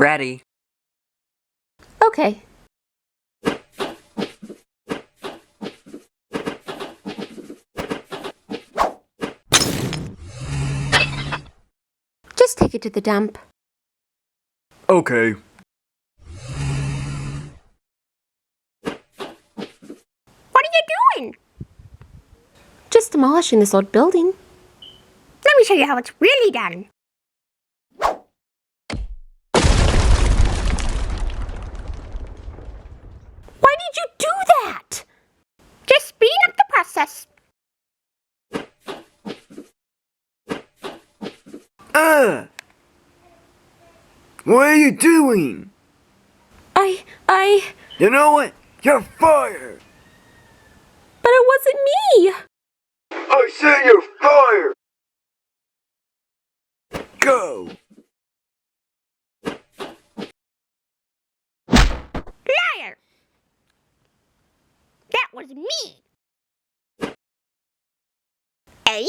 Ready. Okay. Just take it to the dump. Okay. What are you doing? Just demolishing this old building. Let me show you how it's really done. Why did you do that? Just speeding up the process. What are you doing? But You know what? You're fired! it wasn't me! I said you're fired! Go! Liar! That was me. Eh?